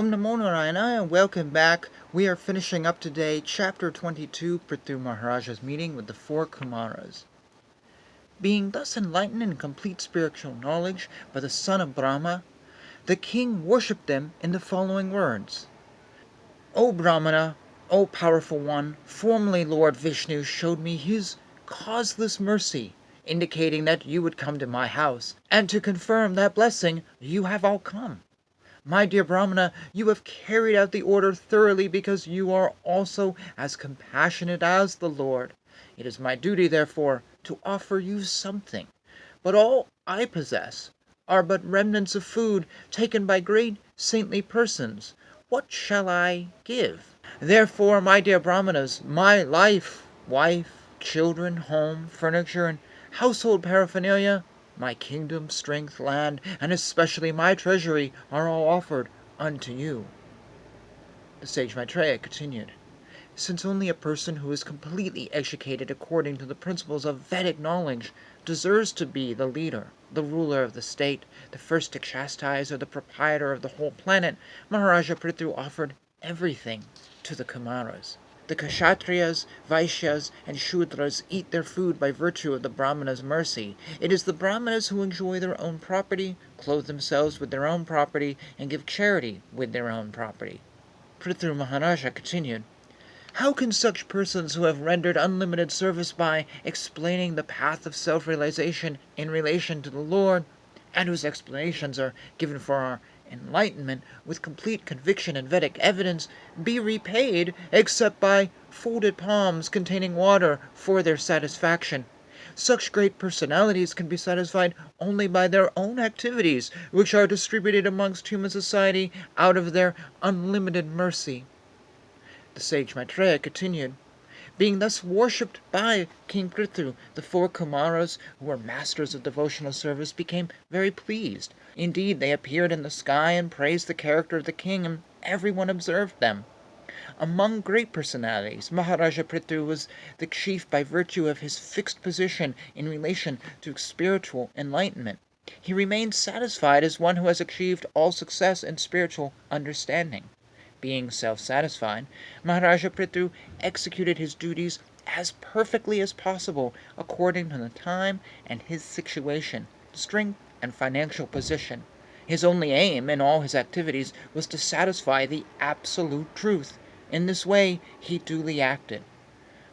Om Namo Narayana and welcome back. We are finishing up today chapter 22, Prthu Maharaja's meeting with the four Kumaras. Being thus enlightened in complete spiritual knowledge by the son of Brahma, the king worshipped them in the following words. O Brahmana, O powerful one, formerly Lord Vishnu showed me his causeless mercy, indicating that you would come to my house, and to confirm that blessing you have all come. My dear Brahmana, you have carried out the order thoroughly because you are also as compassionate as the Lord. It is my duty, therefore, to offer you something. But all I possess are but remnants of food taken by great saintly persons. What shall I give? Therefore, my dear Brahmanas, my life, wife, children, home, furniture, and household paraphernalia, my kingdom, strength, land, and especially my treasury are all offered unto you. The sage Maitreya continued, since only a person who is completely educated according to the principles of Vedic knowledge deserves to be the leader, the ruler of the state, the first to chastise, or the proprietor of the whole planet, Maharaja Prthu offered everything to the Kumaras. The Kshatriyas, Vaishyas, and Shudras eat their food by virtue of the Brahmanas' mercy. It is the Brahmanas who enjoy their own property, clothe themselves with their own property, and give charity with their own property. Prthu Maharaja continued, how can such persons who have rendered unlimited service by explaining the path of self-realization in relation to the Lord, and whose explanations are given for our enlightenment with complete conviction and Vedic evidence, be repaid except by folded palms containing water for their satisfaction? Such great personalities can be satisfied only by their own activities, which are distributed amongst human society out of their unlimited mercy. The sage Maitreya continued, being thus worshipped by King Prthu, the four Kumaras, who were masters of devotional service, became very pleased. Indeed, they appeared in the sky and praised the character of the king, and everyone observed them. Among great personalities, Maharaja Prthu was the chief by virtue of his fixed position in relation to spiritual enlightenment. He remained satisfied as one who has achieved all success in spiritual understanding. Being self-satisfied, Maharaja Prthu executed his duties as perfectly as possible according to the time and his situation, strength, and financial position. His only aim in all his activities was to satisfy the absolute truth. In this way he duly acted.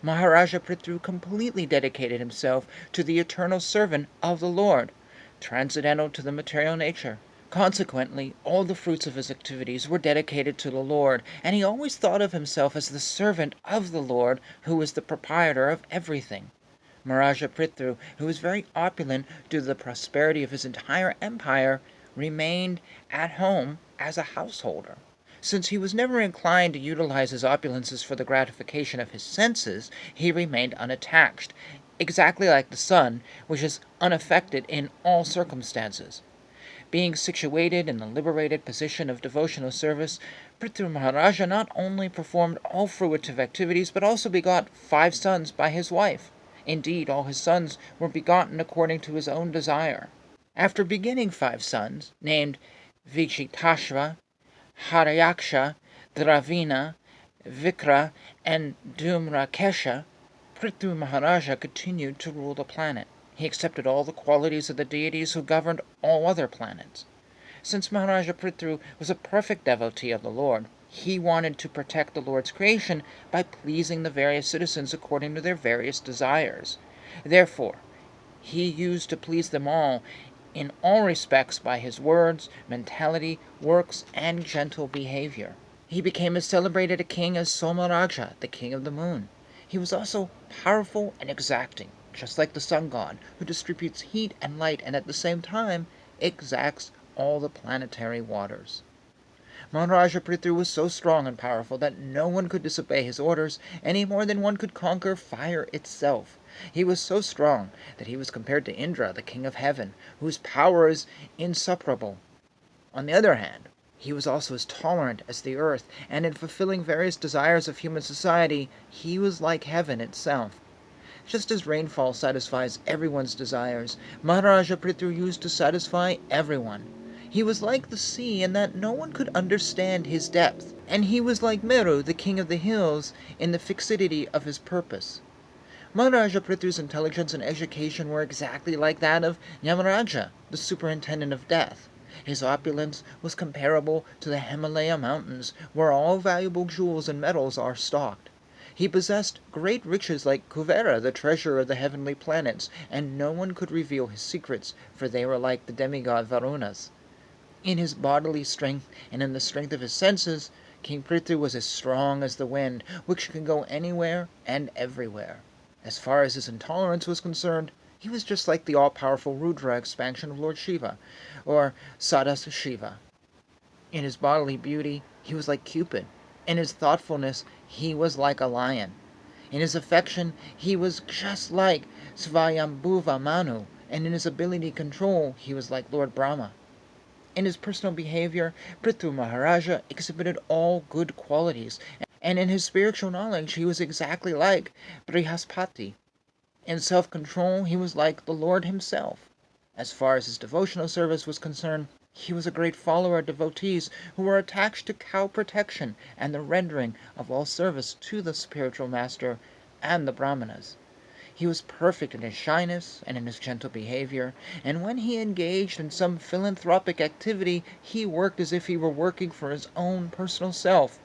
Maharaja Prthu completely dedicated himself to the eternal servant of the Lord, transcendental to the material nature. Consequently, all the fruits of his activities were dedicated to the Lord, and he always thought of himself as the servant of the Lord, who is the proprietor of everything. Maharaja Prthu, who was very opulent due to the prosperity of his entire empire, remained at home as a householder. Since he was never inclined to utilize his opulences for the gratification of his senses, he remained unattached, exactly like the sun, which is unaffected in all circumstances. Being situated in the liberated position of devotional service, Prthu Maharaja not only performed all fruitive activities, but also begot 5 sons by his wife. Indeed, all his sons were begotten according to his own desire. After begetting 5 sons, named Vichitashva, Harayaksha, Dravina, Vikra, and Dhumrakesha, Prthu Maharaja continued to rule the planet. He accepted all the qualities of the deities who governed all other planets. Since Maharaja Prthu was a perfect devotee of the Lord, he wanted to protect the Lord's creation by pleasing the various citizens according to their various desires. Therefore, he used to please them all in all respects by his words, mentality, works, and gentle behavior. He became as celebrated a king as Somaraja, the king of the moon. He was also powerful and exacting, just like the sun god, who distributes heat and light and at the same time exacts all the planetary waters. Maharaja Prthu was so strong and powerful that no one could disobey his orders any more than one could conquer fire itself. He was so strong that he was compared to Indra, the king of heaven, whose power is insuperable. On the other hand, he was also as tolerant as the earth, and in fulfilling various desires of human society, he was like heaven itself. Just as rainfall satisfies everyone's desires, Maharaja Prthu used to satisfy everyone. He was like the sea in that no one could understand his depth, and he was like Meru, the king of the hills, in the fixity of his purpose. Maharaja Prithu's intelligence and education were exactly like that of Yamaraja, the superintendent of death. His opulence was comparable to the Himalaya mountains, where all valuable jewels and metals are stocked. He possessed great riches like Kuvera, the treasurer of the heavenly planets, and no one could reveal his secrets, for they were like the demigod Varunas. In his bodily strength and in the strength of his senses, King Prthu was as strong as the wind, which can go anywhere and everywhere. As far as his intolerance was concerned, he was just like the all-powerful Rudra expansion of Lord Shiva, or Sadasa Shiva. In his bodily beauty, he was like Cupid. In his thoughtfulness, he was like a lion. In his affection, he was just like Svayambhuva Manu, and in his ability to control, he was like Lord Brahma. In his personal behavior, Prthu Maharaja exhibited all good qualities, and in his spiritual knowledge he was exactly like Brihaspati. In self-control he was like the Lord himself. As far as his devotional service was concerned, he was a great follower of devotees who were attached to cow protection and the rendering of all service to the spiritual master and the brahmanas. He was perfect in his shyness and in his gentle behavior, and when he engaged in some philanthropic activity, he worked as if he were working for his own personal self.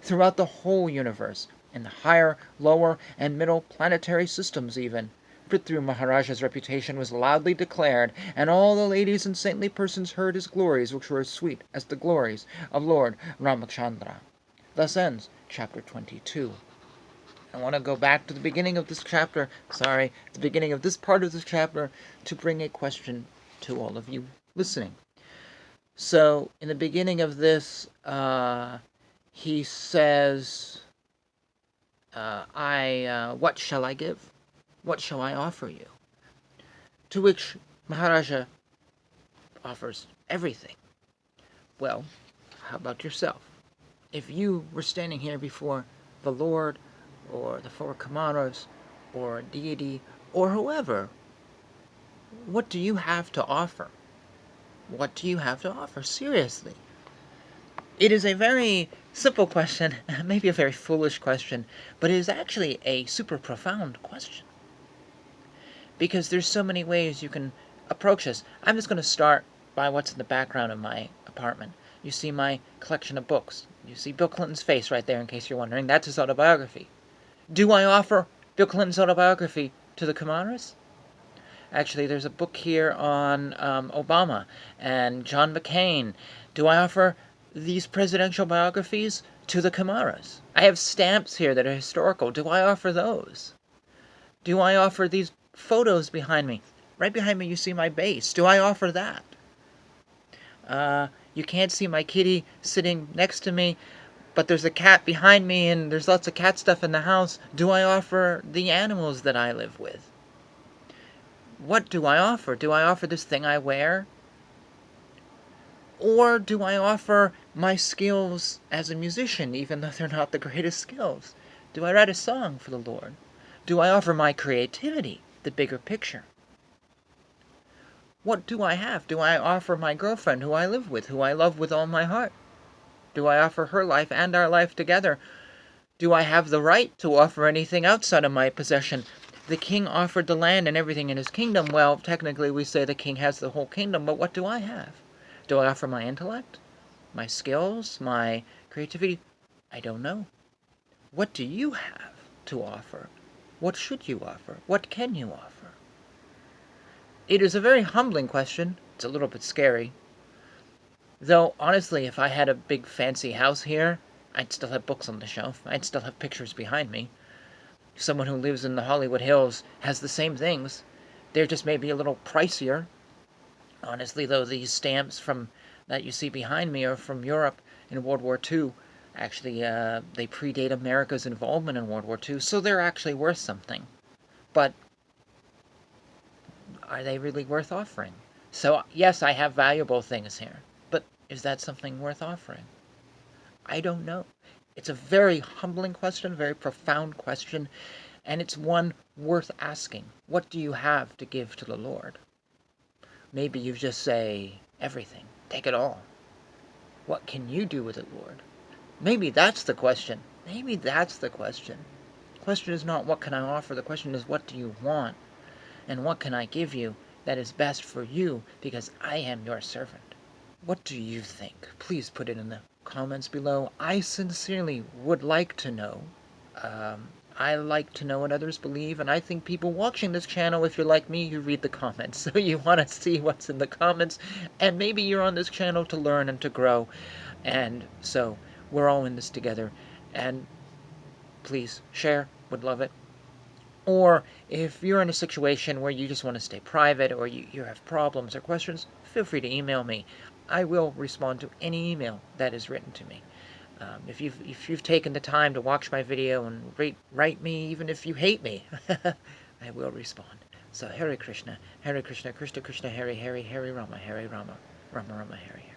Throughout the whole universe, in the higher, lower, and middle planetary systems even, Prthu Maharaja's reputation was loudly declared, and all the ladies and saintly persons heard his glories, which were as sweet as the glories of Lord Ramachandra. Thus ends chapter 22. I want to go back to the beginning of this chapter, the beginning of this part of this chapter, to bring a question to all of you listening. So, in the beginning of this, he says, what shall I give? What shall I offer you? To which Maharaja offers everything. Well, how about yourself? If you were standing here before the Lord, or the four Kumaras, or a deity, or whoever, what do you have to offer? What do you have to offer? Seriously. It is a very simple question, maybe a very foolish question, but it is actually a super profound question. Because there's so many ways you can approach this. I'm just going to start by what's in the background of my apartment. You see my collection of books. You see Bill Clinton's face right there, in case you're wondering. That's his autobiography. Do I offer Bill Clinton's autobiography to the Kumaras? Actually, there's a book here on Obama and John McCain. Do I offer these presidential biographies to the Kumaras? I have stamps here that are historical. Do I offer those? Do I offer these photos behind me? Right behind me you see my base. Do I offer that? You can't see my kitty sitting next to me, but there's a cat behind me and there's lots of cat stuff in the house. Do I offer the animals that I live with? What do I offer? Do I offer this thing I wear? Or do I offer my skills as a musician, even though they're not the greatest skills? Do I write a song for the Lord? Do I offer my creativity, the bigger picture? What do I have? Do I offer my girlfriend, who I live with, who I love with all my heart? Do I offer her life and our life together? Do I have the right to offer anything outside of my possession? The king offered the land and everything in his kingdom. Well, technically we say the king has the whole kingdom, but what do I have? Do I offer my intellect? My skills? My creativity? I don't know. What do you have to offer? What should you offer? What can you offer? It is a very humbling question. It's a little bit scary. Though, honestly, if I had a big fancy house here, I'd still have books on the shelf. I'd still have pictures behind me. Someone who lives in the Hollywood Hills has the same things. They're just maybe a little pricier. Honestly, though, these stamps that you see behind me are from Europe in World War II. Actually, they predate America's involvement in World War II, so they're actually worth something. But are they really worth offering? So, yes, I have valuable things here. But is that something worth offering? I don't know. It's a very humbling question, very profound question, and it's one worth asking. What do you have to give to the Lord? Maybe you just say everything. take it all. What can you do with it, Lord? Maybe that's the question. Maybe that's the question. The question is not what can I offer. The question is what do you want? And what can I give you that is best for you because I am your servant? What do you think? Please put it in the comments below. I sincerely would like to know. I like to know what others believe, and I think people watching this channel, if you're like me, you read the comments. So you want to see what's in the comments, and maybe you're on this channel to learn and to grow. And so we're all in this together. And please share, would love it. Or if you're in a situation where you just want to stay private, or you have problems or questions, feel free to email me. I will respond to any email that is written to me. If you've taken the time to watch my video and write me, even if you hate me, I will respond. So Hare Krishna, Krishna Krishna, Hare Hare, Hare Rama, Rama Rama, Hare Hare.